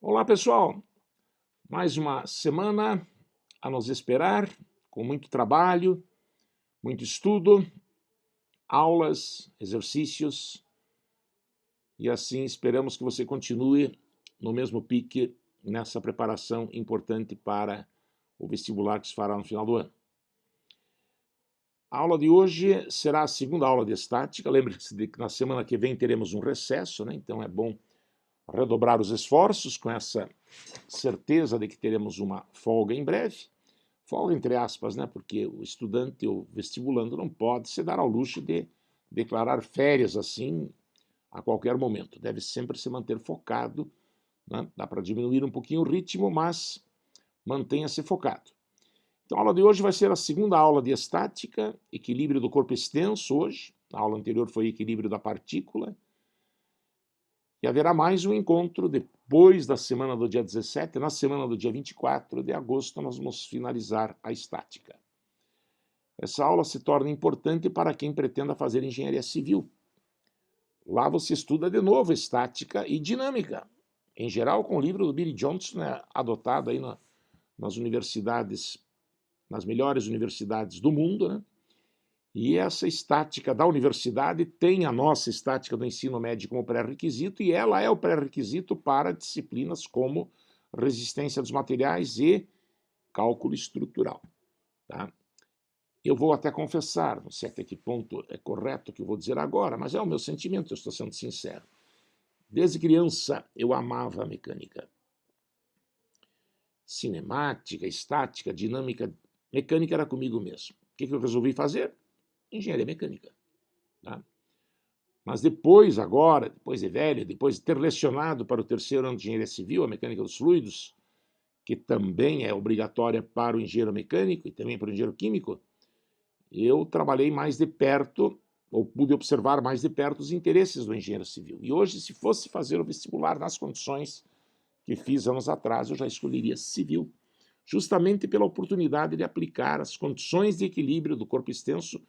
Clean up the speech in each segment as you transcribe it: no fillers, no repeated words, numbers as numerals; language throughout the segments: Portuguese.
Olá, pessoal. Mais uma semana a nos esperar, com muito trabalho, muito estudo, aulas, exercícios, e assim esperamos que você continue no mesmo pique nessa preparação importante para o vestibular que se fará no final do ano. A aula de hoje será a segunda aula de estática. Lembre-se de que na semana que vem teremos um recesso, né? Então é bom redobrar os esforços com essa certeza de que teremos uma folga em breve. Folga entre aspas, né? Porque o estudante ou vestibulando não pode se dar ao luxo de declarar férias assim a qualquer momento. Deve sempre se manter focado, né? Dá para diminuir um pouquinho o ritmo, mas mantenha-se focado. Então a aula de hoje vai ser a segunda aula de estática, equilíbrio do corpo extenso hoje. A aula anterior foi equilíbrio da partícula. E haverá mais um encontro depois da semana do dia 17, na semana do dia 24 de agosto, nós vamos finalizar a estática. Essa aula se torna importante para quem pretenda fazer engenharia civil. Lá você estuda de novo estática e dinâmica, em geral com o livro do Billy Johnson, né, adotado aí nas universidades, nas melhores universidades do mundo, né? E essa estática da universidade tem a nossa estática do ensino médio como pré-requisito, e ela é o pré-requisito para disciplinas como resistência dos materiais e cálculo estrutural. Tá? Eu vou até confessar, não sei até que ponto é correto o que eu vou dizer agora, mas é o meu sentimento, eu estou sendo sincero. Desde criança eu amava a mecânica. Cinemática, estática, dinâmica, mecânica era comigo mesmo. O que eu resolvi fazer? Engenharia mecânica. Tá? Mas depois, agora, depois de velho, depois de ter lecionado para o terceiro ano de engenharia civil, a mecânica dos fluidos, que também é obrigatória para o engenheiro mecânico e também para o engenheiro químico, eu trabalhei mais de perto, ou pude observar mais de perto os interesses do engenheiro civil. E hoje, se fosse fazer o vestibular nas condições que fiz anos atrás, eu já escolheria civil, justamente pela oportunidade de aplicar as condições de equilíbrio do corpo extenso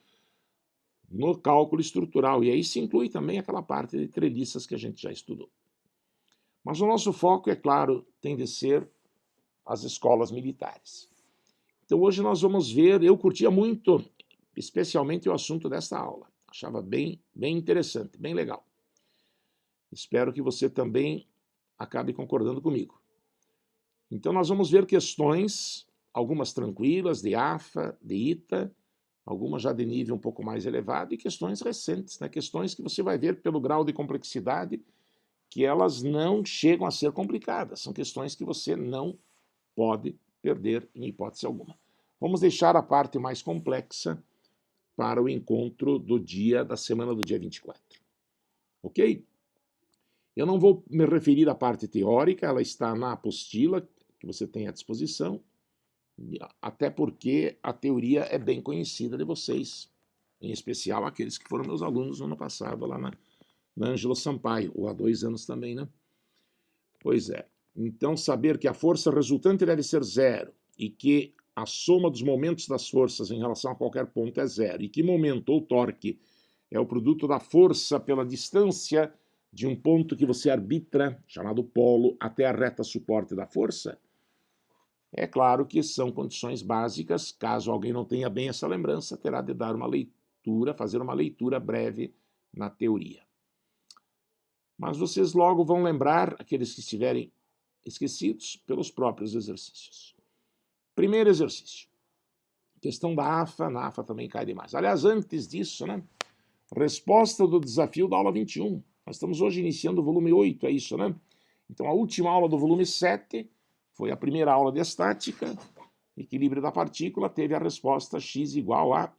no cálculo estrutural, e aí se inclui também aquela parte de treliças que a gente já estudou. Mas o nosso foco, é claro, tem de ser as escolas militares. Então hoje nós vamos ver, eu curtia muito, especialmente o assunto desta aula. Achava bem interessante, bem legal. Espero que você também acabe concordando comigo. Então nós vamos ver questões, algumas tranquilas, de AFA, de ITA, algumas já de nível um pouco mais elevado, e questões recentes, né? Questões que você vai ver pelo grau de complexidade que elas não chegam a ser complicadas. São questões que você não pode perder em hipótese alguma. Vamos deixar a parte mais complexa para o encontro da semana do dia 24. Ok? Eu não vou me referir à parte teórica, ela está na apostila que você tem à disposição, até porque a teoria é bem conhecida de vocês, em especial aqueles que foram meus alunos no ano passado lá na Ângelo Sampaio, ou há 2 anos também, né? Pois é. Então, saber que a força resultante deve ser zero e que a soma dos momentos das forças em relação a qualquer ponto é zero, e que momento ou torque é o produto da força pela distância de um ponto que você arbitra, chamado polo, até a reta suporte da força, é claro que são condições básicas. Caso alguém não tenha bem essa lembrança, terá de dar uma leitura, fazer uma leitura breve na teoria. Mas vocês logo vão lembrar, aqueles que estiverem esquecidos, pelos próprios exercícios. Primeiro exercício. Questão da AFA, na AFA também cai demais. Aliás, antes disso, né? Resposta do desafio da aula 21. Nós estamos hoje iniciando o volume 8, é isso, né? Então, a última aula do volume 7 foi a primeira aula de estática, equilíbrio da partícula, teve a resposta x igual a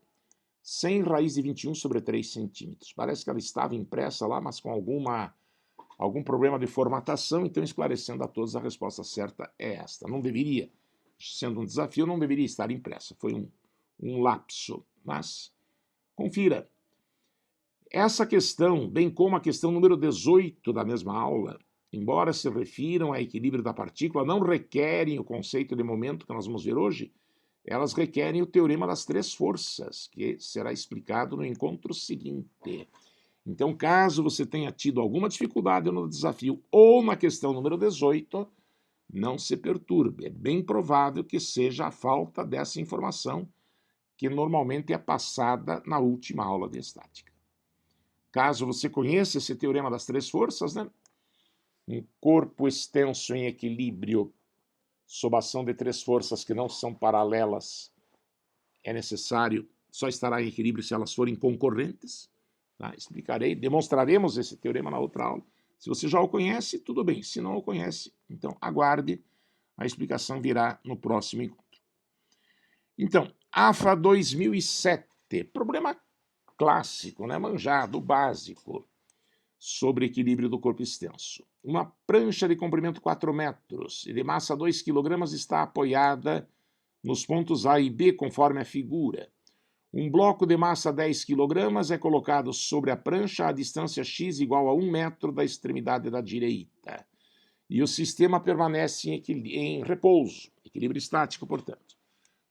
100 raiz de 21 sobre 3 centímetros. Parece que ela estava impressa lá, mas com algum problema de formatação, então esclarecendo a todos, a resposta certa é esta. Não deveria, sendo um desafio, não deveria estar impressa. Foi um lapso, mas confira. Essa questão, bem como a questão número 18 da mesma aula, embora se refiram a equilíbrio da partícula, não requerem o conceito de momento que nós vamos ver hoje, elas requerem o teorema das 3 forças, que será explicado no encontro seguinte. Então, caso você tenha tido alguma dificuldade no desafio ou na questão número 18, não se perturbe. É bem provável que seja a falta dessa informação que normalmente é passada na última aula de estática. Caso você conheça esse teorema das três forças, né? Um corpo extenso em equilíbrio sob a ação de três forças que não são paralelas é necessário, só estará em equilíbrio se elas forem concorrentes. Tá? Explicarei, demonstraremos esse teorema na outra aula. Se você já o conhece, tudo bem. Se não o conhece, então aguarde, a explicação virá no próximo encontro. Então, AFA 2007, problema clássico, né? Manjado, básico, sobre equilíbrio do corpo extenso. Uma prancha de comprimento 4 metros e de massa 2 kg está apoiada nos pontos A e B, conforme a figura. Um bloco de massa 10 kg é colocado sobre a prancha a distância x igual a 1 metro da extremidade da direita. E o sistema permanece em repouso, equilíbrio estático, portanto.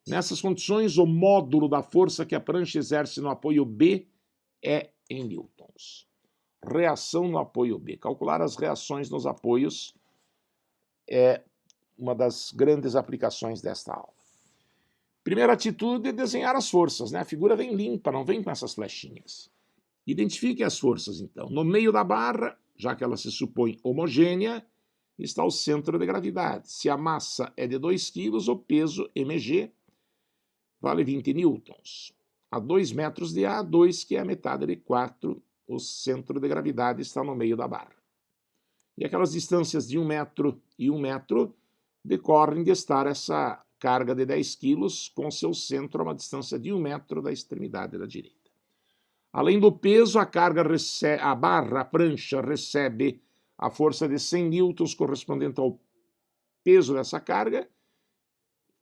Nessas condições, o módulo da força que a prancha exerce no apoio B é em newtons. Reação no apoio B. Calcular as reações nos apoios é uma das grandes aplicações desta aula. Primeira atitude é desenhar as forças, né? A figura vem limpa, não vem com essas flechinhas. Identifique as forças, então. No meio da barra, já que ela se supõe homogênea, está o centro de gravidade. Se a massa é de 2 kg, o peso mg vale 20 newtons. A 2 metros de A, 2, que é a metade de 4, o centro de gravidade está no meio da barra. E aquelas distâncias de 1 metro e 1 metro decorrem de estar essa carga de 10 quilos com seu centro a uma distância de 1 metro da extremidade da direita. Além do peso, a barra, a prancha, recebe a força de 100 newtons correspondente ao peso dessa carga.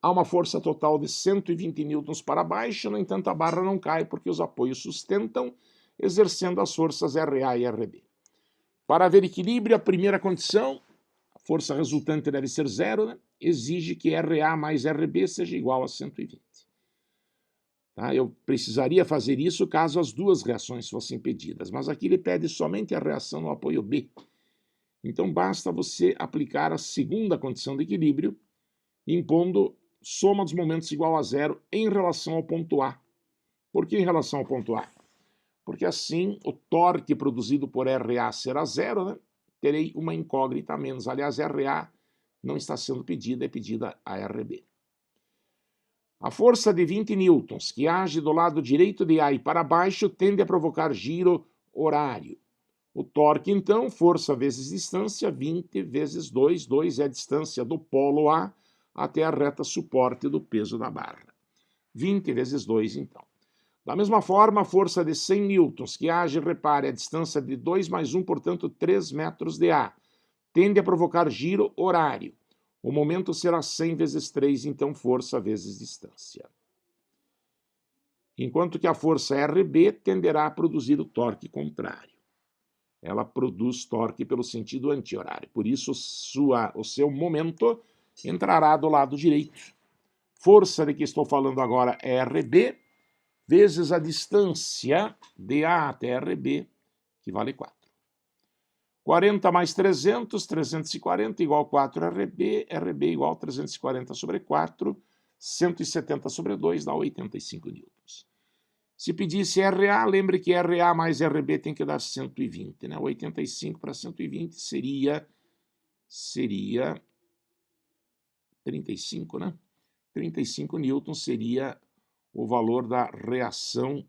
Há uma força total de 120 newtons para baixo, no entanto a barra não cai porque os apoios sustentam, exercendo as forças RA e RB. Para haver equilíbrio, a primeira condição, a força resultante deve ser zero, né? Exige que RA mais RB seja igual a 120. Tá? Eu precisaria fazer isso caso as duas reações fossem pedidas, mas aqui ele pede somente a reação no apoio B. Então basta você aplicar a segunda condição de equilíbrio, impondo soma dos momentos igual a zero em relação ao ponto A. Por que em relação ao ponto A? Porque assim o torque produzido por RA será zero, né? Terei uma incógnita a menos. Aliás, RA não está sendo pedida, é pedida a RB. A força de 20 newtons, que age do lado direito de A e para baixo, tende a provocar giro horário. O torque, então, força vezes distância, 20 vezes 2. 2 é a distância do polo A até a reta suporte do peso da barra. 20 vezes 2, então. Da mesma forma, a força de 100 newtons, que age, repare, a distância de 2 mais 1, portanto, 3 metros de A, tende a provocar giro horário. O momento será 100 vezes 3, então força vezes distância. Enquanto que a força RB tenderá a produzir o torque contrário. Ela produz torque pelo sentido anti-horário. Por isso, o seu momento entrará do lado direito. Força de que estou falando agora é RB, vezes a distância de A até RB, que vale 4. 40 mais 300, 340 igual a 4 RB, RB igual a 340 sobre 4, 170 sobre 2 dá 85 newtons. Se pedisse RA, lembre que RA mais RB tem que dar 120, né? 85 para 120 seria 35, né? 35 newtons seria o valor da reação,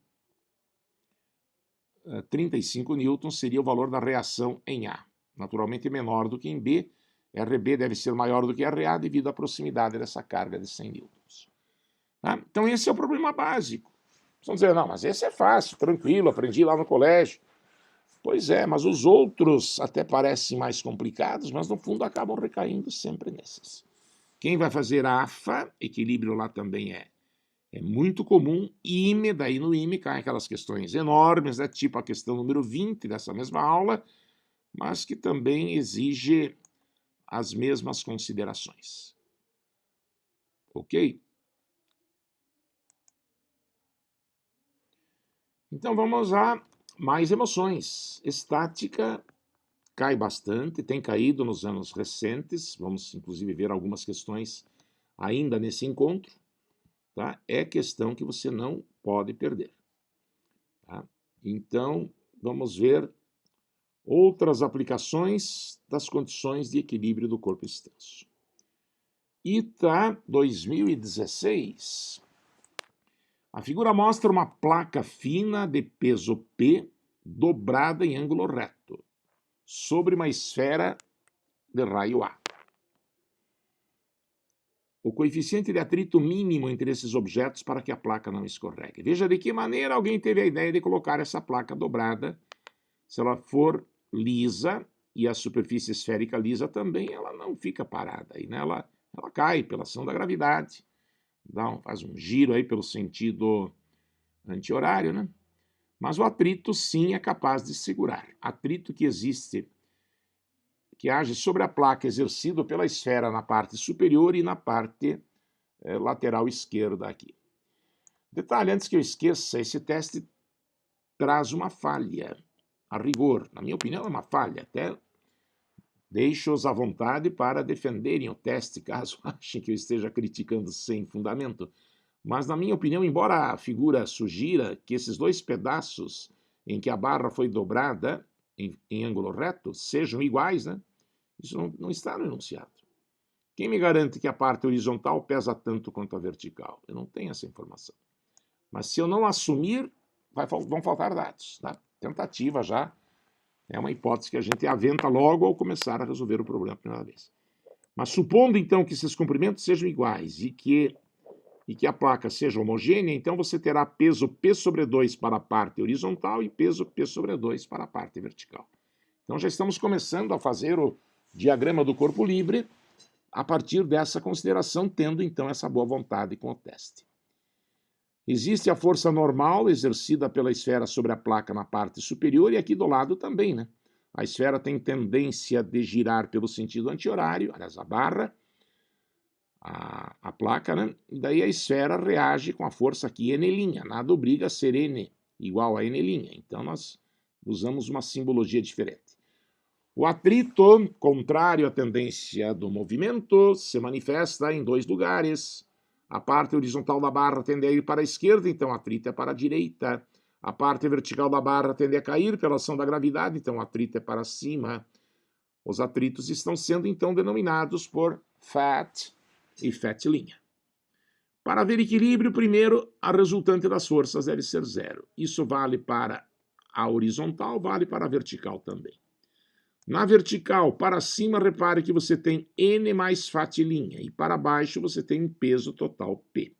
35 newtons seria o valor da reação em A. Naturalmente menor do que em B, RB deve ser maior do que RA devido à proximidade dessa carga de 100 newtons. Tá? Então esse é o problema básico. Vocês vão dizer, não, mas esse é fácil, tranquilo, aprendi lá no colégio. Pois é, mas os outros até parecem mais complicados, mas no fundo acabam recaindo sempre nesses. Quem vai fazer a AFA, equilíbrio lá também é muito comum. IME, daí no IME caem aquelas questões enormes, né, tipo a questão número 20 dessa mesma aula, mas que também exige as mesmas considerações. Ok? Então vamos a mais emoções. Estática cai bastante, tem caído nos anos recentes, vamos inclusive ver algumas questões ainda nesse encontro, tá? É questão que você não pode perder. Tá? Então, vamos ver outras aplicações das condições de equilíbrio do corpo extenso. ITA 2016. A figura mostra uma placa fina de peso P dobrada em ângulo reto sobre uma esfera de raio A. O coeficiente de atrito mínimo entre esses objetos para que a placa não escorregue. Veja de que maneira alguém teve a ideia de colocar essa placa dobrada. Se ela for lisa, e a superfície esférica lisa também, ela não fica parada. Aí, né? Ela cai pela ação da gravidade. Faz um giro aí pelo sentido anti-horário, né? Mas o atrito, sim, é capaz de segurar. Atrito que existe, que age sobre a placa exercido pela esfera na parte superior e na parte lateral esquerda aqui. Detalhe, antes que eu esqueça, esse teste traz uma falha. A rigor, na minha opinião, é uma falha. Até deixo-os à vontade para defenderem o teste, caso achem que eu esteja criticando sem fundamento. Mas, na minha opinião, embora a figura sugira que esses dois pedaços em que a barra foi dobrada em ângulo reto sejam iguais, né? Isso não está no enunciado. Quem me garante que a parte horizontal pesa tanto quanto a vertical? Eu não tenho essa informação. Mas se eu não assumir, vão faltar dados. Tá? Tentativa já é uma hipótese que a gente aventa logo ao começar a resolver o problema a primeira vez. Mas supondo, então, que esses comprimentos sejam iguais e que a placa seja homogênea, então você terá peso P sobre 2 para a parte horizontal e peso P sobre 2 para a parte vertical. Então já estamos começando a fazer o diagrama do corpo livre a partir dessa consideração, tendo então essa boa vontade com o teste. Existe a força normal exercida pela esfera sobre a placa na parte superior e aqui do lado também, né? A esfera tem tendência de girar pelo sentido anti-horário, aliás, a barra, a placa, né? E daí a esfera reage com a força aqui N', nada obriga a ser N igual a N', então nós usamos uma simbologia diferente. O atrito, contrário à tendência do movimento, se manifesta em dois lugares. A parte horizontal da barra tende a ir para a esquerda, então o atrito é para a direita. A parte vertical da barra tende a cair pela ação da gravidade, então o atrito é para cima. Os atritos estão sendo, então, denominados por fat e fat linha. Para haver equilíbrio, primeiro, a resultante das forças deve ser zero. Isso vale para a horizontal, vale para a vertical também. Na vertical, para cima, repare que você tem N mais fat linha, e para baixo você tem um peso total P.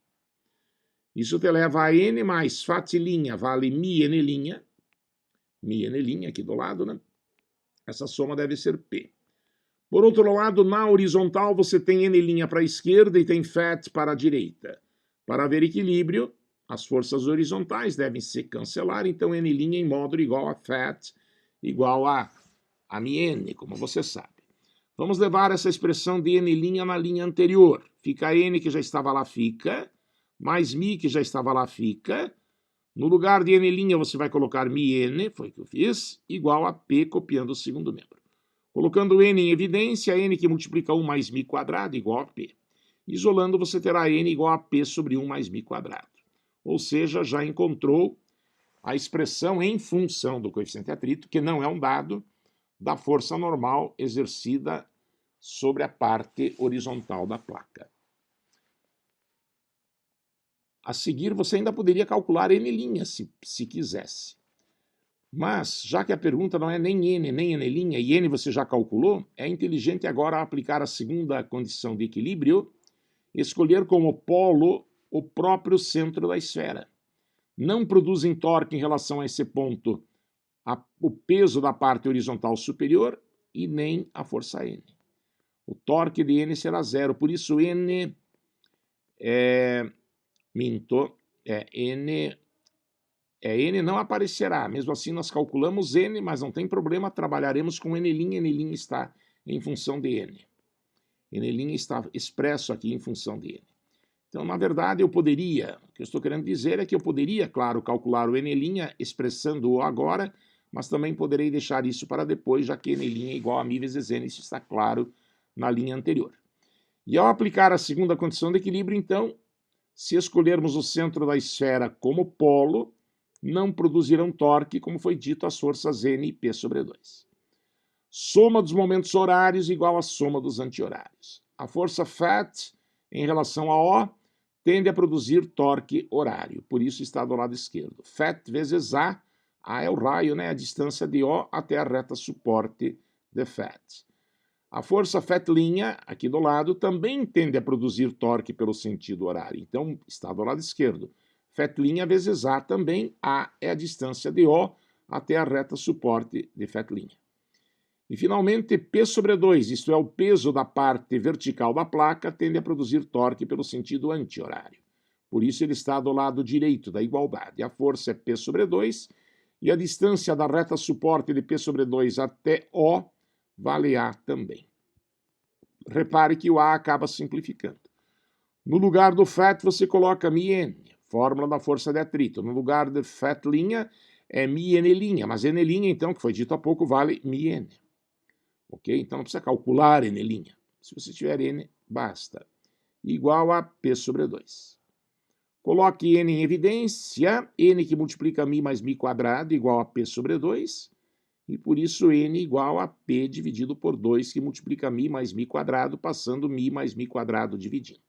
Isso te leva a N mais fat linha, vale mi N' aqui do lado, né? Essa soma deve ser P. Por outro lado, na horizontal, você tem N' para a esquerda e tem fat para a direita. Para haver equilíbrio, as forças horizontais devem se cancelar, então N' em módulo igual a fat igual a mi, como você sabe. Vamos levar essa expressão de N' na linha anterior. Fica N que já estava lá, fica, mais mi que já estava lá, fica. No lugar de N' você vai colocar mi-N, foi o que eu fiz, igual a P copiando o segundo membro. Colocando N em evidência, N que multiplica 1 mais mi quadrado igual a P. Isolando, você terá N igual a P sobre 1 mais mi quadrado. Ou seja, já encontrou a expressão em função do coeficiente de atrito, que não é um dado, da força normal exercida sobre a parte horizontal da placa. A seguir, você ainda poderia calcular N' se quisesse. Mas, já que a pergunta não é nem N, nem N', e N você já calculou, é inteligente agora aplicar a segunda condição de equilíbrio, escolher como polo o próprio centro da esfera. Não produzem torque em relação a esse ponto o peso da parte horizontal superior e nem a força N. O torque de N será zero, por isso N N não aparecerá. Mesmo assim, nós calculamos N, mas não tem problema, trabalharemos com N'. N' está em função de N. N' está expresso aqui em função de N. Então, na verdade, o que eu estou querendo dizer é que eu poderia, claro, calcular o N' expressando-o agora, mas também poderei deixar isso para depois, já que N' é igual a μ vezes N, isso está claro na linha anterior. E ao aplicar a segunda condição de equilíbrio, então, se escolhermos o centro da esfera como polo, não produzirão torque, como foi dito, as forças N e P sobre 2. Soma dos momentos horários igual à soma dos anti-horários. A força Φ em relação a O tende a produzir torque horário, por isso está do lado esquerdo. Φ vezes A é o raio, né, a distância de O até a reta suporte de Φ. A força Φ', aqui do lado, também tende a produzir torque pelo sentido horário, então está do lado esquerdo. Φ' vezes A também, A é a distância de O até a reta suporte de Φ'. E, finalmente, P sobre 2, isto é, o peso da parte vertical da placa, tende a produzir torque pelo sentido anti-horário. Por isso, ele está do lado direito da igualdade. A força é P sobre 2 e a distância da reta suporte de P sobre 2 até O vale A também. Repare que o A acaba simplificando. No lugar do Φ, você coloca μN, fórmula da força de atrito. No lugar de Φ' é μN', mas N', então, que foi dito há pouco, vale μN. Ok? Então não precisa calcular N'. Se você tiver N, basta. Igual a P sobre 2. Coloque N em evidência. N que multiplica μ mais μ quadrado igual a P sobre 2. E por isso N igual a P dividido por 2, que multiplica μ mais μ quadrado, passando μ mais μ quadrado dividindo.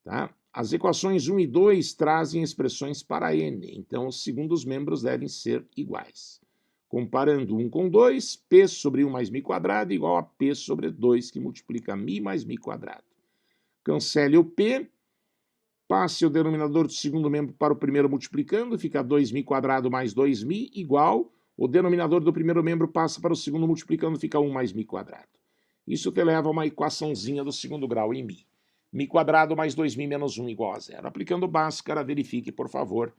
Tá? As equações 1 e 2 trazem expressões para N, então os segundos membros devem ser iguais. Comparando 1 com 2, P sobre 1 mais μ quadrado igual a P sobre 2, que multiplica μ mais μ quadrado. Cancele o P, passe o denominador do segundo membro para o primeiro multiplicando, fica 2μ quadrado mais 2μ igual, o denominador do primeiro membro passa para o segundo multiplicando, fica 1 mais μ quadrado. Isso te leva a uma equaçãozinha do segundo grau em μ. μ quadrado mais 2μ menos 1 igual a zero. Aplicando Bhaskara, verifique, por favor,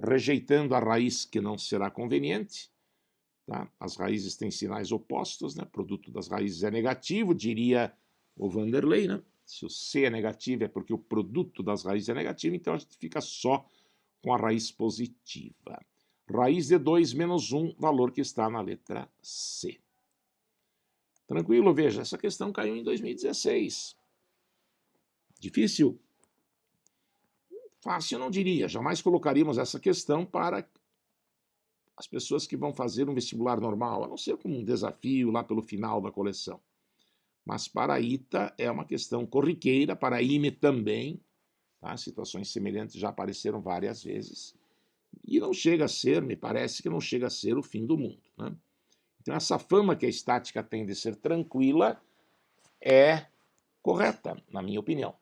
rejeitando a raiz que não será conveniente. Tá? As raízes têm sinais opostos, né? Produto das raízes é negativo, diria o Vanderlei, né? Se o C é negativo é porque o produto das raízes é negativo, então a gente fica só com a raiz positiva. Raiz de 2 menos 1, valor que está na letra C. Tranquilo, veja, essa questão caiu em 2016. Difícil? Fácil eu não diria, jamais colocaríamos essa questão para as pessoas que vão fazer um vestibular normal, a não ser como um desafio lá pelo final da coleção. Mas para a ITA é uma questão corriqueira, para a IME também, tá? Situações semelhantes já apareceram várias vezes, e não chega a ser, me parece que não chega a ser o fim do mundo, né? Então essa fama que a estática tem de ser tranquila é correta, na minha opinião.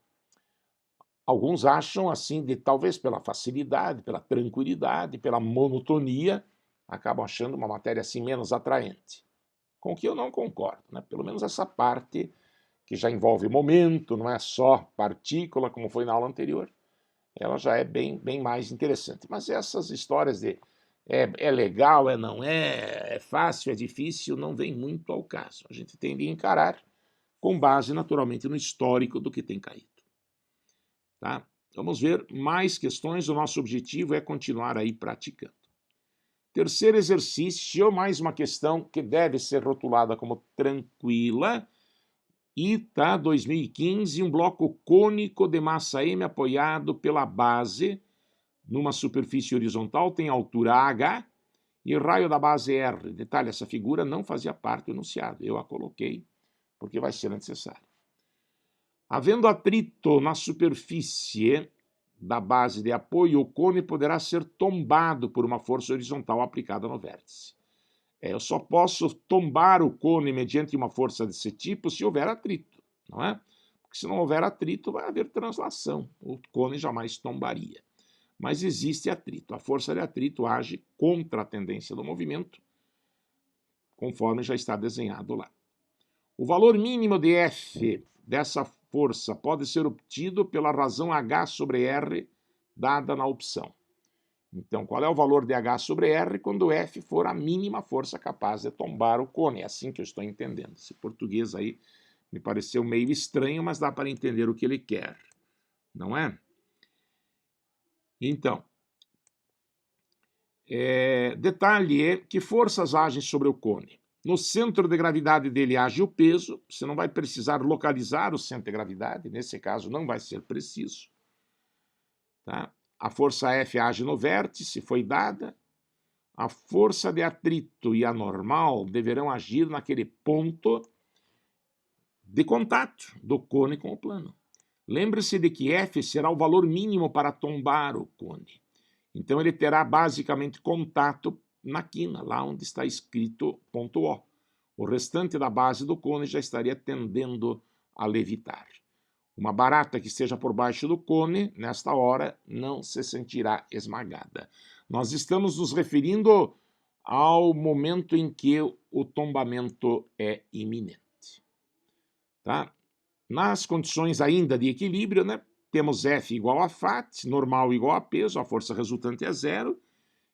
Alguns acham assim, de talvez pela facilidade, pela tranquilidade, pela monotonia, acabam achando uma matéria assim menos atraente. Com o que eu não concordo, né? Pelo menos essa parte que já envolve momento, não é só partícula, como foi na aula anterior, ela já é bem mais interessante. Mas essas histórias de é legal, não é fácil, é difícil, não vem muito ao caso. A gente tem de encarar com base, naturalmente, no histórico do que tem caído. Tá? Vamos ver mais questões, o nosso objetivo é continuar aí praticando. Terceiro exercício, mais uma questão que deve ser rotulada como tranquila. ITA 2015, um bloco cônico de massa M apoiado pela base numa superfície horizontal, tem altura H e raio da base R. Detalhe, essa figura não fazia parte do enunciado, eu a coloquei porque vai ser necessário. Havendo atrito na superfície da base de apoio, o cone poderá ser tombado por uma força horizontal aplicada no vértice. Eu só posso tombar o cone mediante uma força desse tipo se houver atrito, não é? Porque se não houver atrito, vai haver translação. O cone jamais tombaria. Mas existe atrito. A força de atrito age contra a tendência do movimento, conforme já está desenhado lá. O valor mínimo de F dessa força pode ser obtido pela razão H sobre R dada na opção. Então, qual é o valor de H sobre R quando F for a mínima força capaz de tombar o cone? É assim que eu estou entendendo. Esse português aí me pareceu meio estranho, mas dá para entender o que ele quer, não é? Então, Detalhe é que forças agem sobre o cone. No centro de gravidade dele age o peso, você não vai precisar localizar o centro de gravidade, nesse caso não vai ser preciso. Tá? A força F age no vértice, foi dada. A força de atrito e a normal deverão agir naquele ponto de contato do cone com o plano. Lembre-se de que F será o valor mínimo para tombar o cone. Então ele terá basicamente contato na quina, lá onde está escrito ponto O. O restante da base do cone já estaria tendendo a levitar. Uma barata que esteja por baixo do cone, nesta hora, não se sentirá esmagada. Nós estamos nos referindo ao momento em que o tombamento é iminente. Tá? Nas condições ainda de equilíbrio, né, temos F igual a FAT, normal igual a peso, a força resultante é zero,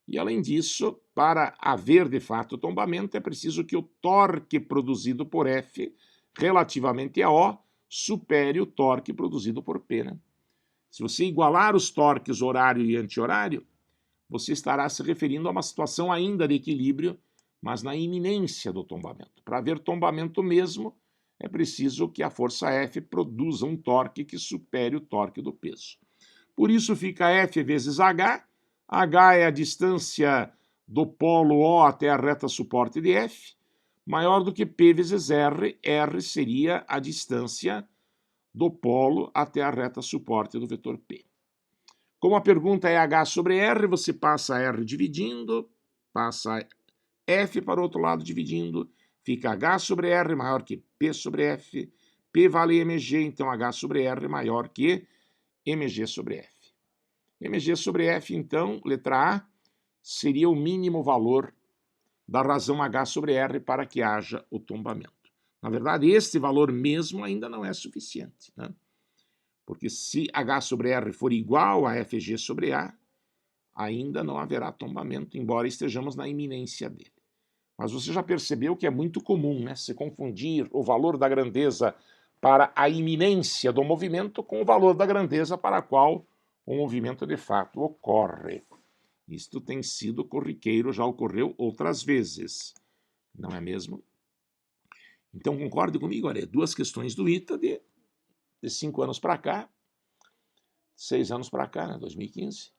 e além disso, para haver de fato tombamento, é preciso que o torque produzido por F relativamente a O supere o torque produzido por P. Né? Se você igualar os torques horário e anti-horário, você estará se referindo a uma situação ainda de equilíbrio, mas na iminência do tombamento. Para haver tombamento mesmo, é preciso que a força F produza um torque que supere o torque do peso. Por isso fica F vezes H. H é a distância do polo O até a reta suporte de F, maior do que P vezes R. R seria a distância do polo até a reta suporte do vetor P. Como a pergunta é H sobre R, você passa R dividindo, passa F para o outro lado dividindo, fica H sobre R maior que P sobre F, P vale mg, então H sobre R maior que mg sobre F. mg sobre F, então, letra A, seria o mínimo valor da razão H sobre R para que haja o tombamento. Na verdade, este valor mesmo ainda não é suficiente, né? Porque se H sobre R for igual a Fg sobre A, ainda não haverá tombamento, embora estejamos na iminência dele. Mas você já percebeu que é muito comum, né, se confundir o valor da grandeza para a iminência do movimento com o valor da grandeza para a qual o movimento de fato ocorre. Isto tem sido corriqueiro, já ocorreu outras vezes, não é mesmo? Então concorde comigo, olha, duas questões do ITA de 5 anos para cá, 6 anos para cá, né, 2015,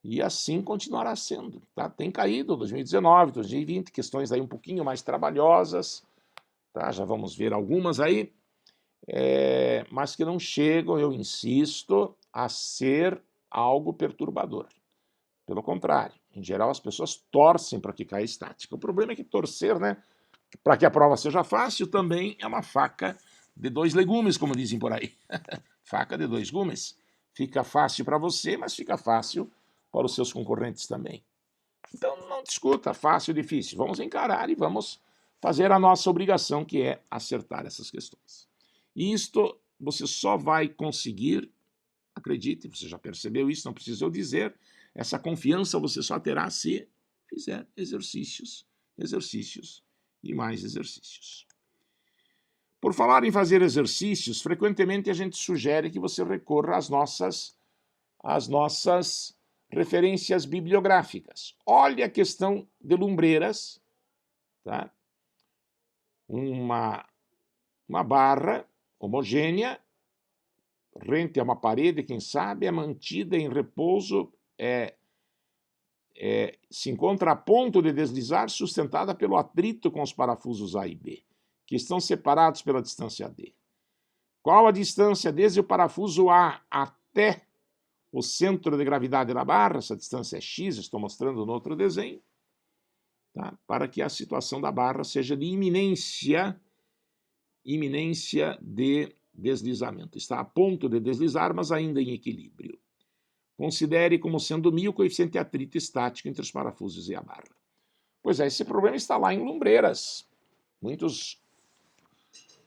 e assim continuará sendo. Tá? Tem caído 2019, 2020, questões aí um pouquinho mais trabalhosas, tá? Já vamos ver algumas aí, mas que não chegam, eu insisto, a ser algo perturbador. Pelo contrário, em geral as pessoas torcem para que caia estática. O problema é que torcer, né, para que a prova seja fácil, também é uma faca de 2 legumes, como dizem por aí. Faca de 2 gumes. Fica fácil para você, mas fica fácil para os seus concorrentes também. Então não discuta, fácil ou difícil. Vamos encarar e vamos fazer a nossa obrigação, que é acertar essas questões. E isto você só vai conseguir, acredite, você já percebeu isso, não precisa eu dizer, essa confiança você só terá se fizer exercícios, exercícios e mais exercícios. Por falar em fazer exercícios, frequentemente a gente sugere que você recorra às nossas referências bibliográficas. Olhe a questão de lumbreiras, tá? Uma barra homogênea, rente a uma parede, quem sabe, é mantida em repouso, se encontra a ponto de deslizar, sustentada pelo atrito com os parafusos A e B, que estão separados pela distância D. Qual a distância desde o parafuso A até o centro de gravidade da barra? Essa distância é x, estou mostrando no outro desenho, tá? Para que a situação da barra seja de iminência de deslizamento. Está a ponto de deslizar, mas ainda em equilíbrio. Considere como sendo 1000 o coeficiente de atrito estático entre os parafusos e a barra. Pois é, esse problema está lá em Lumbreiras. Muitos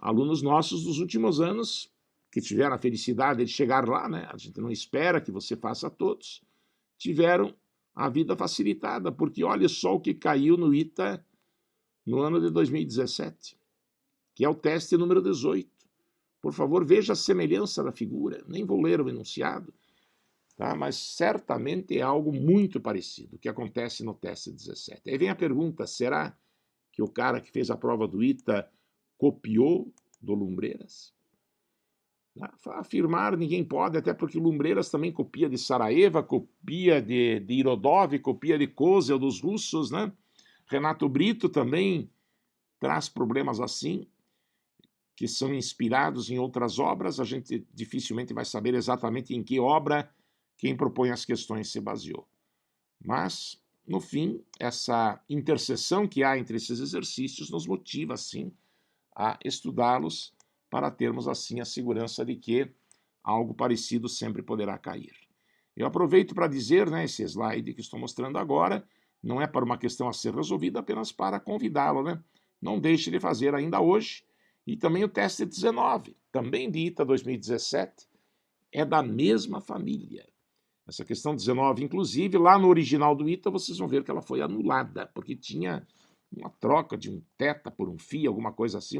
alunos nossos dos últimos anos, que tiveram a felicidade de chegar lá, né? A gente não espera que você faça todos, tiveram a vida facilitada, porque olha só o que caiu no ITA no ano de 2017, que é o teste número 18. Por favor, veja a semelhança da figura, nem vou ler o enunciado. tá? Mas certamente é algo muito parecido que acontece no teste 17. Aí vem a pergunta, será que o cara que fez a prova do ITA copiou do Lumbreiras? Afirmar ninguém pode, até porque Lumbreiras também copia de Saraiva, copia de Irodov, copia de Kozel, dos russos, né? Renato Brito também traz problemas assim, que são inspirados em outras obras, a gente dificilmente vai saber exatamente em que obra quem propõe as questões se baseou. Mas, no fim, essa interseção que há entre esses exercícios nos motiva, assim, a estudá-los para termos, assim, a segurança de que algo parecido sempre poderá cair. Eu aproveito para dizer, né, esse slide que estou mostrando agora, não é para uma questão a ser resolvida, apenas para convidá-lo, né? Não deixe de fazer ainda hoje. E também o teste 19, também de ITA 2017, é da mesma família. Essa questão 19, inclusive, lá no original do ITA, vocês vão ver que ela foi anulada, porque tinha uma troca de um teta por um φ, alguma coisa assim,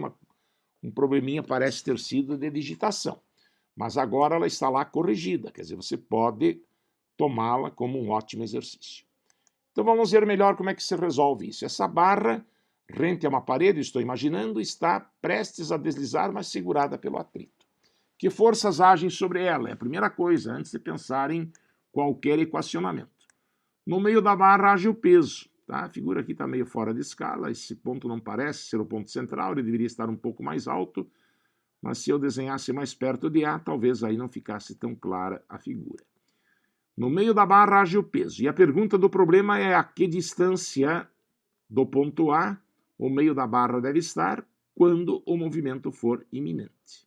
um probleminha parece ter sido de digitação. Mas agora ela está lá corrigida, quer dizer, você pode tomá-la como um ótimo exercício. Então vamos ver melhor como é que se resolve isso. Essa barra, rente a uma parede, estou imaginando, está prestes a deslizar, mas segurada pelo atrito. Que forças agem sobre ela? É a primeira coisa, antes de pensar em qualquer equacionamento. No meio da barra age o peso. Tá? A figura aqui está meio fora de escala, esse ponto não parece ser o ponto central, ele deveria estar um pouco mais alto, mas se eu desenhasse mais perto de A, talvez aí não ficasse tão clara a figura. No meio da barra age o peso. E a pergunta do problema é a que distância do ponto A o meio da barra deve estar quando o movimento for iminente.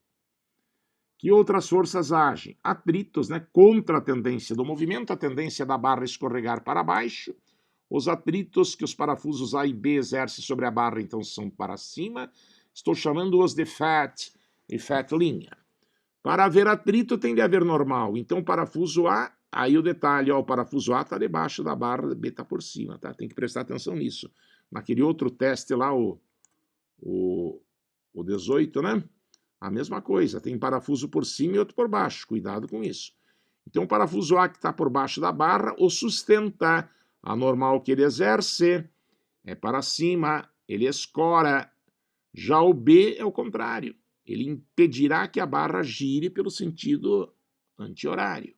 Que outras forças agem? Atritos, né? Contra a tendência do movimento, a tendência da barra escorregar para baixo. Os atritos que os parafusos A e B exercem sobre a barra, então, são para cima. Estou chamando-os de fat e fat linha. Para haver atrito tem de haver normal. Então, o parafuso A, aí o detalhe, ó, o parafuso A está debaixo da barra, B está por cima, tá? Tem que prestar atenção nisso. Naquele outro teste lá, o 18, né? A mesma coisa, tem parafuso por cima e outro por baixo, cuidado com isso. Então, o parafuso A que está por baixo da barra o sustenta, a normal que ele exerce é para cima, ele escora. Já o B é o contrário. Ele impedirá que a barra gire pelo sentido anti-horário.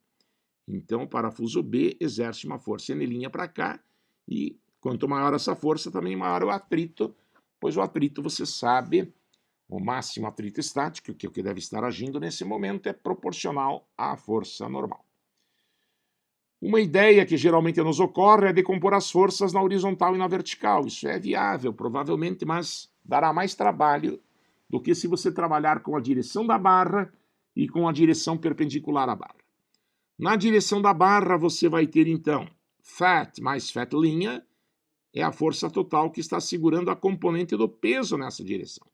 Então, o parafuso B exerce uma força N' para cá, e quanto maior essa força, também maior o atrito, pois o atrito, você sabe, o máximo atrito estático, que é o que deve estar agindo nesse momento, é proporcional à força normal. Uma ideia que geralmente nos ocorre é decompor as forças na horizontal e na vertical. Isso é viável, provavelmente, mas dará mais trabalho do que se você trabalhar com a direção da barra e com a direção perpendicular à barra. Na direção da barra, você vai ter, então, fat mais fat linha, é a força total que está segurando a componente do peso nessa direção.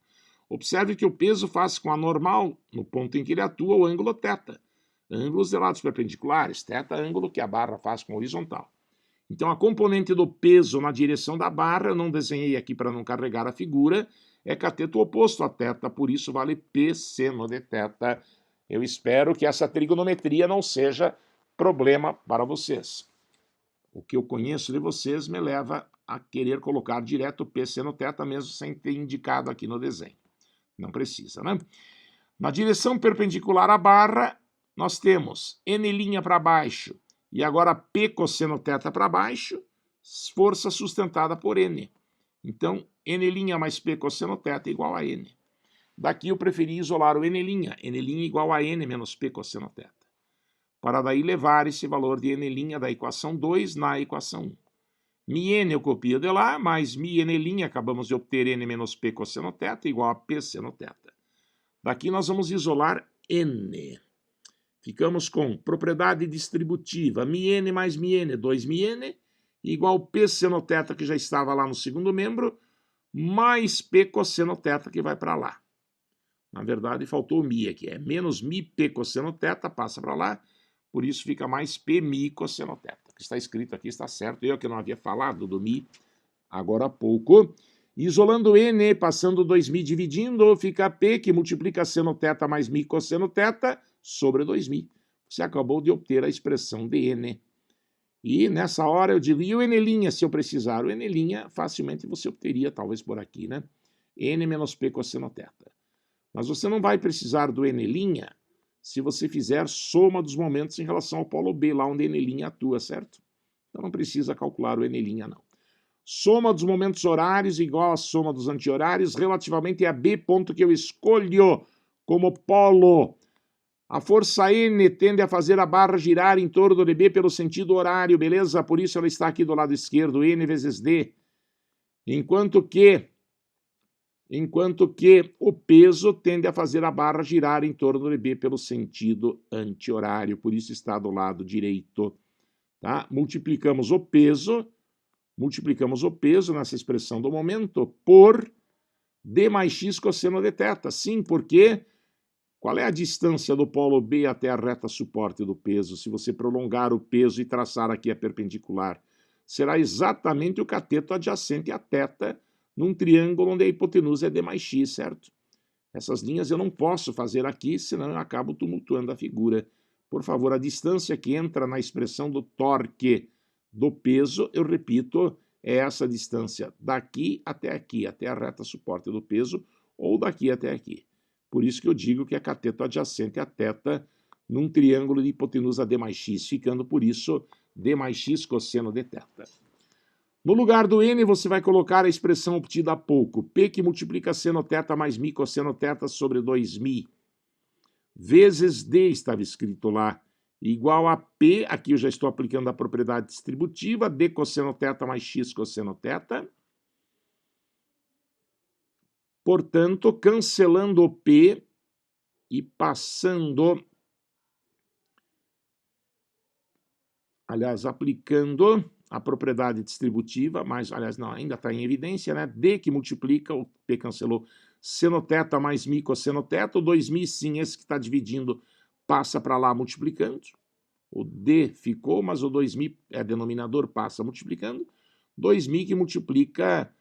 Observe que o peso faz com a normal, no ponto em que ele atua, o ângulo θ. Ângulos de lados perpendiculares, θ, ângulo que a barra faz com a horizontal. Então, a componente do peso na direção da barra, eu não desenhei aqui para não carregar a figura, é cateto oposto a θ, por isso vale P seno de θ. Eu espero que essa trigonometria não seja problema para vocês. O que eu conheço de vocês me leva a querer colocar direto P seno θ, mesmo sem ter indicado aqui no desenho. Não precisa, né? Na direção perpendicular à barra, nós temos N' para baixo e agora P cosseno θ para baixo, força sustentada por N. Então, N' mais P cosseno θ igual a N. Daqui eu preferi isolar o N'. N' igual a N menos P cosseno θ. Para daí levar esse valor de N' da equação 2 na equação 1. Mi-N eu copio de lá, mais Mi-N', acabamos de obter N menos P cosseno θ igual a P seno θ. Daqui nós vamos isolar N. Ficamos com propriedade distributiva, Mi-N mais Mi-N, 2Mi-N, igual P seno θ, que já estava lá no segundo membro, mais P cosseno θ, que vai para lá. Na verdade, faltou o Mi aqui, é menos Mi P cosseno θ, passa para lá, por isso fica mais P Mi cosseno θ. O que está escrito aqui está certo, eu que não havia falado do Mi agora há pouco. Isolando N, passando 2Mi dividindo, fica P, que multiplica seno θ mais Mi cosseno θ, sobre 2Mi. você acabou de obter a expressão dn. E nessa hora eu digo, e o n' se eu precisar? O n' facilmente você obteria, talvez por aqui, né? N menos P cosseno θ. Mas você não vai precisar do n' se você fizer soma dos momentos em relação ao polo B, lá onde n' atua, certo? Então não precisa calcular o n', não. Soma dos momentos horários igual à soma dos anti-horários relativamente a B ponto que eu escolho como polo. A força N tende a fazer a barra girar em torno de B pelo sentido horário, beleza? Por isso ela está aqui do lado esquerdo, N vezes D. Enquanto que o peso tende a fazer a barra girar em torno de B pelo sentido anti-horário, por isso está do lado direito. Tá? Multiplicamos o peso nessa expressão do momento por D mais X cosseno de θ. Sim, porque qual é a distância do polo B até a reta suporte do peso? Se você prolongar o peso e traçar aqui a perpendicular, será exatamente o cateto adjacente a θ num triângulo onde a hipotenusa é D mais X, certo? Essas linhas eu não posso fazer aqui, senão eu acabo tumultuando a figura. Por favor, a distância que entra na expressão do torque do peso, eu repito, é essa distância daqui, até a reta suporte do peso, ou daqui até aqui. Por isso que eu digo que é cateto adjacente a θ num triângulo de hipotenusa D mais X, ficando por isso D mais X cosseno de θ. No lugar do N, você vai colocar a expressão obtida há pouco, P que multiplica seno θ mais mi cosseno θ sobre 2mi, vezes D, estava escrito lá, igual a P, aqui eu já estou aplicando a propriedade distributiva, D cosseno θ mais X cosseno θ. Portanto, cancelando o P e passando, aliás, aplicando a propriedade distributiva, mas, aliás, não, ainda está em evidência, né? D que multiplica, o P cancelou, seno θ mais mi cosseno θ, o 2mi, sim, esse que está dividindo, passa para lá multiplicando. O D ficou, mas o 2mi é denominador, passa multiplicando. 2mi que multiplica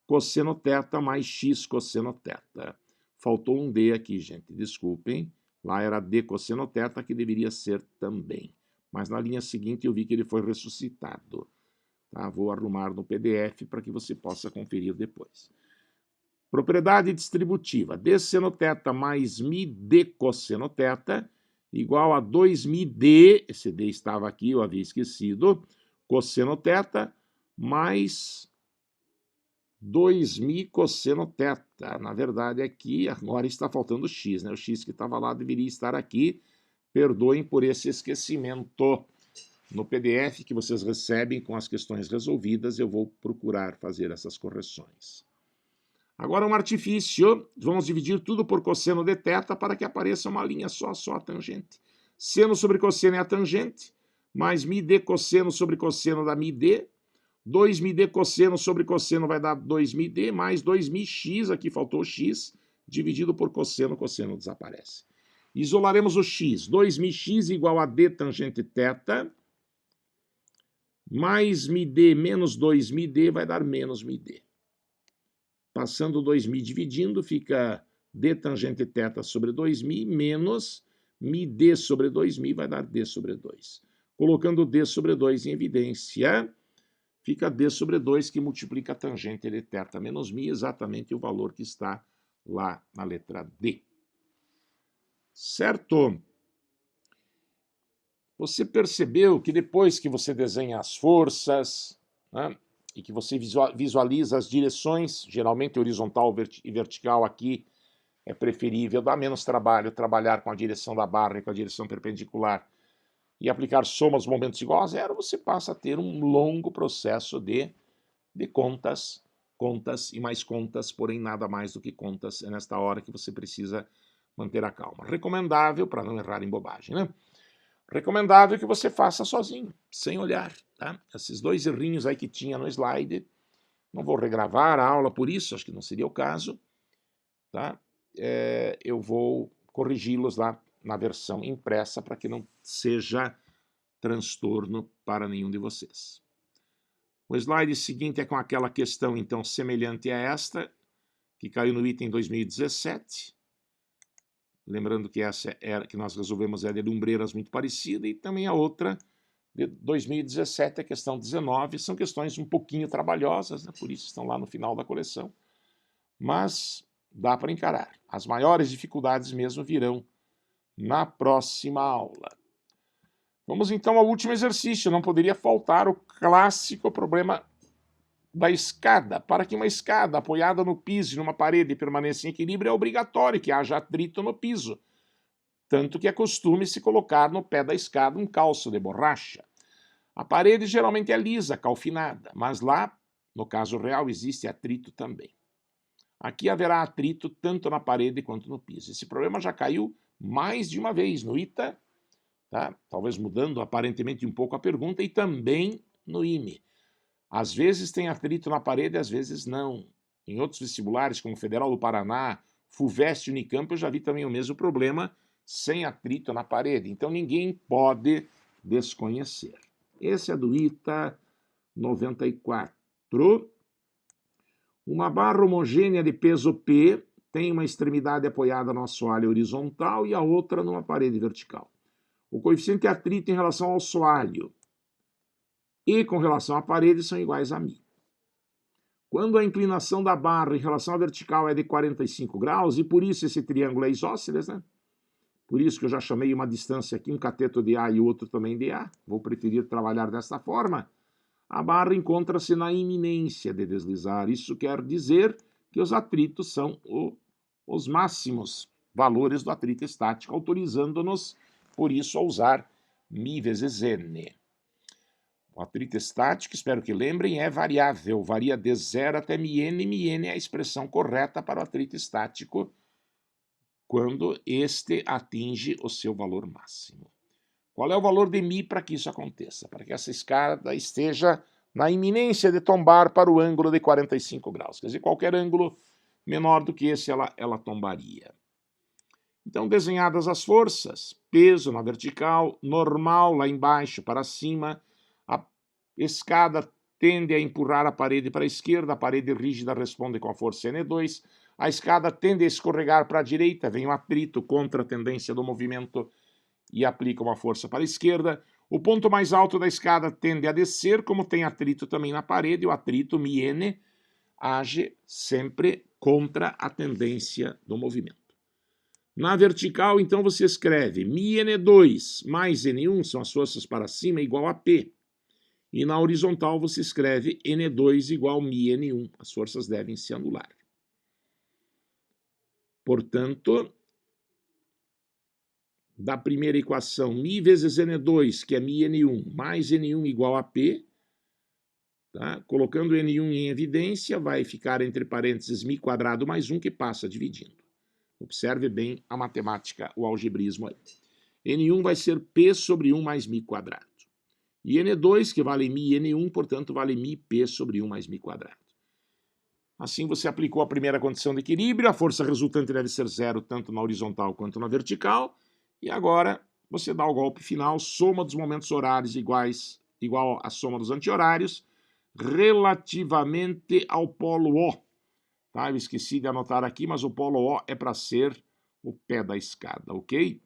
cosseno θ mais x cosseno θ. Faltou um D aqui, gente, desculpem. Lá era D cosseno θ, que deveria ser também. Mas na linha seguinte eu vi que ele foi ressuscitado. Tá? Vou arrumar no PDF para que você possa conferir depois. Propriedade distributiva. D seno θ mais mi D cosseno θ igual a 2mi D, esse D estava aqui, eu havia esquecido, cosseno θ mais 2mi cosseno θ. Na verdade, aqui agora está faltando o x, né? O x que estava lá deveria estar aqui. Perdoem por esse esquecimento. No PDF que vocês recebem com as questões resolvidas, eu vou procurar fazer essas correções. Agora um artifício, vamos dividir tudo por cosseno de θ para que apareça uma linha só a tangente. Seno sobre cosseno é a tangente, mais mi d cosseno sobre cosseno dá mi d, 2mi d cosseno sobre cosseno vai dar 2mi d, mais 2mi x, aqui faltou o x, dividido por cosseno, cosseno desaparece. Isolaremos o x, 2mi x igual a d tangente θ, mais mi d menos 2mi d vai dar menos mi d. Passando 2mi dividindo, fica d tangente θ sobre 2mi menos mi d sobre 2mi vai dar d sobre 2. Colocando d sobre 2 em evidência, fica d sobre 2 que multiplica a tangente de θ menos mi, exatamente o valor que está lá na letra D. Certo? Você percebeu que depois que você desenha as forças, né, e que você visualiza as direções, geralmente horizontal e vertical aqui é preferível, dá menos trabalho trabalhar com a direção da barra e com a direção perpendicular e aplicar soma aos momentos igual a zero, você passa a ter um longo processo de contas e mais contas, porém nada mais do que contas. É nesta hora que você precisa manter a calma. Recomendável, para não errar em bobagem, né? Recomendável que você faça sozinho, sem olhar, tá? Esses dois errinhos aí que tinha no slide, não vou regravar a aula por isso, acho que não seria o caso, tá? Eu vou corrigi-los lá na versão impressa para que não seja transtorno para nenhum de vocês. O slide seguinte é com aquela questão, então, semelhante a esta, que caiu no item 2017. lembrando que essa era que nós resolvemos é de Lumbreiras muito parecida, e também a outra de 2017, a questão 19, são questões um pouquinho trabalhosas, né? Por isso estão lá no final da coleção, mas dá para encarar. As maiores dificuldades mesmo virão na próxima aula. Vamos então ao último exercício. Não poderia faltar o clássico problema da escada. Para que uma escada apoiada no piso e numa parede permaneça em equilíbrio, é obrigatório que haja atrito no piso, tanto que é costume se colocar no pé da escada um calço de borracha. A parede geralmente é lisa, calfinada, mas lá, no caso real, existe atrito também. Aqui haverá atrito tanto na parede quanto no piso. Esse problema já caiu mais de uma vez no ITA, tá? Talvez mudando aparentemente um pouco a pergunta, e também no IME. Às vezes tem atrito na parede, às vezes não. Em outros vestibulares, como Federal do Paraná, FUVEST e Unicamp, eu já vi também o mesmo problema, sem atrito na parede. Então ninguém pode desconhecer. Esse é do ITA 94. Uma barra homogênea de peso P tem uma extremidade apoiada no assoalho horizontal e a outra numa parede vertical. O coeficiente de atrito em relação ao assoalho e com relação à parede são iguais a μ. Quando a inclinação da barra em relação à vertical é de 45 graus, e por isso esse triângulo é isósceles, né? Por isso que eu já chamei uma distância aqui, um cateto de A e outro também de A. Vou preferir trabalhar desta forma. A barra encontra-se na iminência de deslizar. Isso quer dizer que os atritos são os máximos valores do atrito estático, autorizando-nos, por isso, a usar μ vezes n. O atrito estático, espero que lembrem, é variável, varia de 0 até μn. μn é a expressão correta para o atrito estático quando este atinge o seu valor máximo. Qual é o valor de μ para que isso aconteça? Para que essa escada esteja na iminência de tombar para o ângulo de 45 graus. Quer dizer, qualquer ângulo menor do que esse ela tombaria. Então, desenhadas as forças, peso na vertical, normal lá embaixo para cima, a escada tende a empurrar a parede para a esquerda, a parede rígida responde com a força N2, a escada tende a escorregar para a direita, vem o atrito contra a tendência do movimento e aplica uma força para a esquerda. O ponto mais alto da escada tende a descer, como tem atrito também na parede, o atrito μn age sempre contra a tendência do movimento. Na vertical, então, você escreve μn2 mais n1, são as forças para cima, igual a P. E na horizontal, você escreve n2 igual μn1. As forças devem se anular. Portanto, da primeira equação, μ vezes n2, que é μn1, mais n1 igual a P, tá? Colocando n1 em evidência, vai ficar entre parênteses μ quadrado mais 1, que passa dividindo. Observe bem a matemática, o algebrismo aí. N1 vai ser P sobre 1 mais μ quadrado. E N2, que vale μn1, portanto, vale μp sobre 1 mais μ quadrado. Assim, você aplicou a primeira condição de equilíbrio, a força resultante deve ser zero, tanto na horizontal quanto na vertical, e agora você dá o golpe final, soma dos momentos horários igual à soma dos anti-horários, relativamente ao polo O. Tá? Eu esqueci de anotar aqui, mas o polo O é para ser o pé da escada, ok?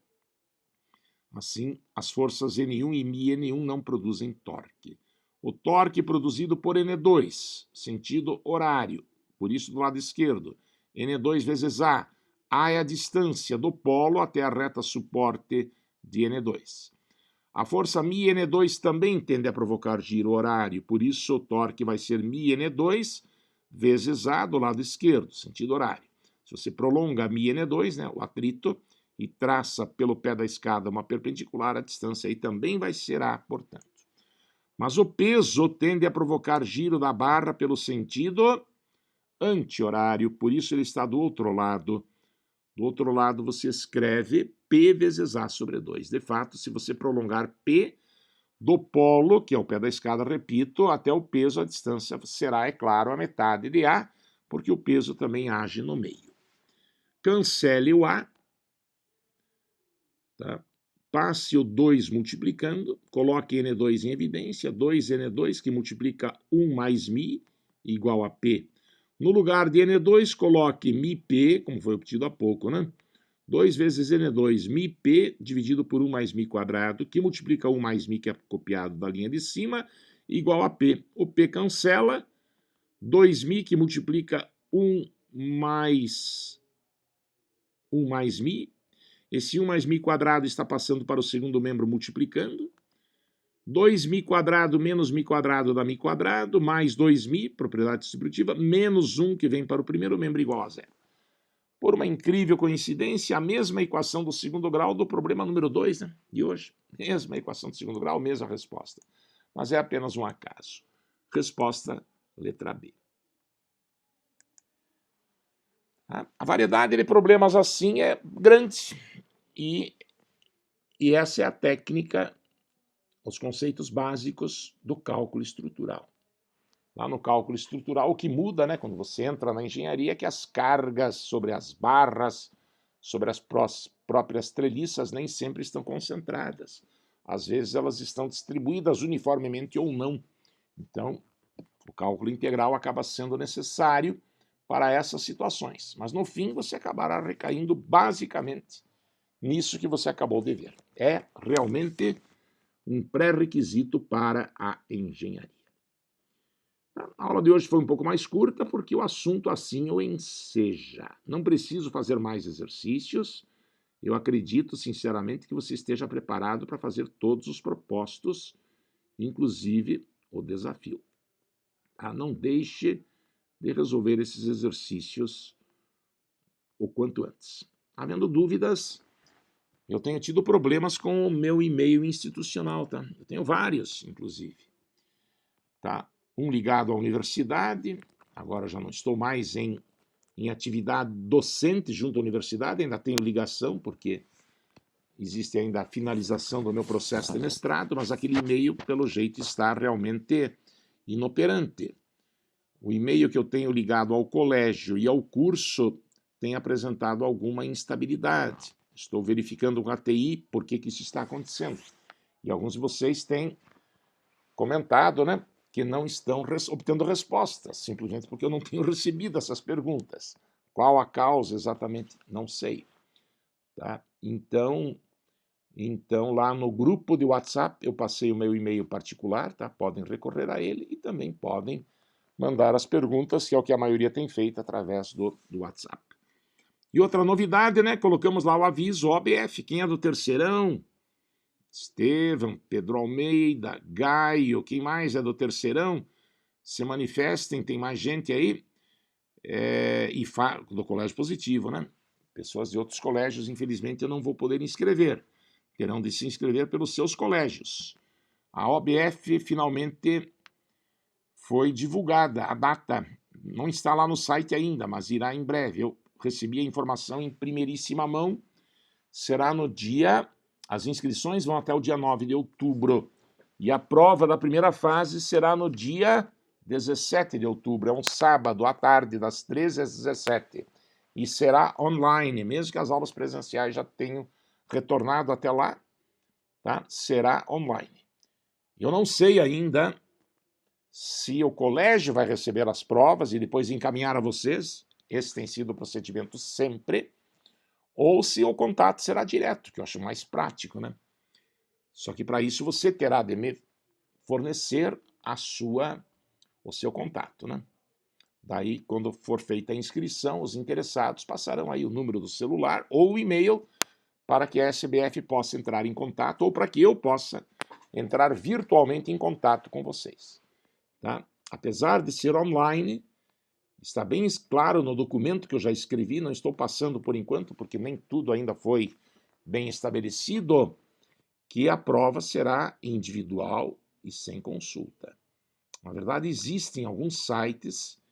Assim, as forças N1 e μN1 não produzem torque. O torque produzido por N2, sentido horário, por isso do lado esquerdo, N2 vezes A. A é a distância do polo até a reta suporte de N2. A força μN2 também tende a provocar giro horário, por isso o torque vai ser μN2 vezes A do lado esquerdo, sentido horário. Se você prolonga μN2, né, o atrito, e traça pelo pé da escada uma perpendicular, a distância aí também vai ser A, portanto. Mas o peso tende a provocar giro da barra pelo sentido anti-horário, por isso ele está do outro lado. Do outro lado você escreve P vezes A sobre 2. De fato, se você prolongar P do polo, que é o pé da escada, repito, até o peso, a distância será, é claro, a metade de A, porque o peso também age no meio. Cancele o A, tá? Passe o 2 multiplicando, coloque N2 em evidência, 2N2 que multiplica 1 mais μ igual a P. No lugar de N2, coloque μP, como foi obtido há pouco, né? 2 vezes N é 2, μp dividido por 1 mais μ quadrado, que multiplica 1 mais μ, que é copiado da linha de cima, igual a P. O P cancela, 2μ que multiplica 1 mais μ. Esse 1 mais μ quadrado está passando para o segundo membro multiplicando. 2μ quadrado menos μ quadrado dá μ quadrado, mais 2μ, propriedade distributiva, menos 1 que vem para o primeiro membro igual a zero. Por uma incrível coincidência, a mesma equação do segundo grau do problema número 2, né, de hoje. Mesma equação do segundo grau, mesma resposta. Mas é apenas um acaso. Resposta, letra B. A variedade de problemas assim é grande. E essa é a técnica, os conceitos básicos do cálculo estrutural. Lá no cálculo estrutural, o que muda, né, quando você entra na engenharia, é que as cargas sobre as barras, sobre as próprias treliças, nem sempre estão concentradas. Às vezes elas estão distribuídas uniformemente ou não. Então, o cálculo integral acaba sendo necessário para essas situações. Mas, no fim, você acabará recaindo basicamente nisso que você acabou de ver. É realmente um pré-requisito para a engenharia. A aula de hoje foi um pouco mais curta porque o assunto assim o enseja. Não preciso fazer mais exercícios. Eu acredito, sinceramente, que você esteja preparado para fazer todos os propostos, inclusive o desafio. Não deixe de resolver esses exercícios o quanto antes. Havendo dúvidas, eu tenho tido problemas com o meu e-mail institucional, tá? Eu tenho vários, inclusive. Tá? Um ligado à universidade, agora já não estou mais em atividade docente junto à universidade, ainda tenho ligação, porque existe ainda a finalização do meu processo de mestrado, mas aquele e-mail, pelo jeito, está realmente inoperante. O e-mail que eu tenho ligado ao colégio e ao curso tem apresentado alguma instabilidade. Estou verificando com a TI por que isso está acontecendo. E alguns de vocês têm comentado, né, que não estão obtendo respostas, simplesmente porque eu não tenho recebido essas perguntas. Qual a causa exatamente? Não sei. Tá? Então, lá no grupo de WhatsApp, eu passei o meu e-mail particular, tá? Podem recorrer a ele e também podem mandar as perguntas, que é o que a maioria tem feito através do WhatsApp. E outra novidade, né? Colocamos lá o aviso OBF. Quem é do terceirão? Estevam, Pedro Almeida, Gaio, quem mais é do terceirão? Se manifestem, tem mais gente aí. Do colégio positivo, né? Pessoas de outros colégios, infelizmente, eu não vou poder inscrever. Terão de se inscrever pelos seus colégios. A OBF finalmente foi divulgada, a data não está lá no site ainda, mas irá em breve. Eu recebi a informação em primeiríssima mão. Será no dia... As inscrições vão até o dia 9 de outubro. E a prova da primeira fase será no dia 17 de outubro. É um sábado à tarde, das 13 às 17. E será online, mesmo que as aulas presenciais já tenham retornado até lá, tá? Será online. Eu não sei ainda se o colégio vai receber as provas e depois encaminhar a vocês. Esse tem sido o procedimento sempre. Ou se o contato será direto, que eu acho mais prático, né? Só que para isso você terá de me fornecer o seu contato, né? Daí, quando for feita a inscrição, os interessados passarão aí o número do celular ou o e-mail para que a SBF possa entrar em contato ou para que eu possa entrar virtualmente em contato com vocês. Tá? Apesar de ser online, está bem claro no documento que eu já escrevi, não estou passando por enquanto, porque nem tudo ainda foi bem estabelecido, que a prova será individual e sem consulta. Na verdade, existem alguns sites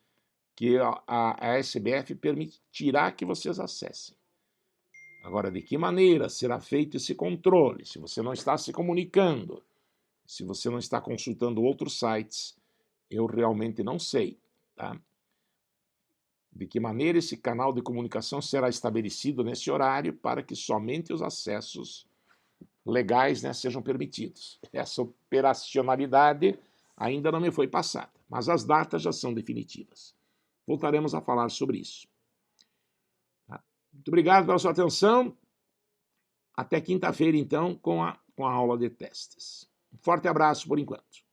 que a SBF permitirá que vocês acessem. Agora, de que maneira será feito esse controle? Se você não está se comunicando, se você não está consultando outros sites, eu realmente não sei, tá? De que maneira esse canal de comunicação será estabelecido nesse horário para que somente os acessos legais, né, sejam permitidos. Essa operacionalidade ainda não me foi passada, mas as datas já são definitivas. Voltaremos a falar sobre isso. Tá? Muito obrigado pela sua atenção. Até quinta-feira, então, com a aula de testes. Um forte abraço por enquanto.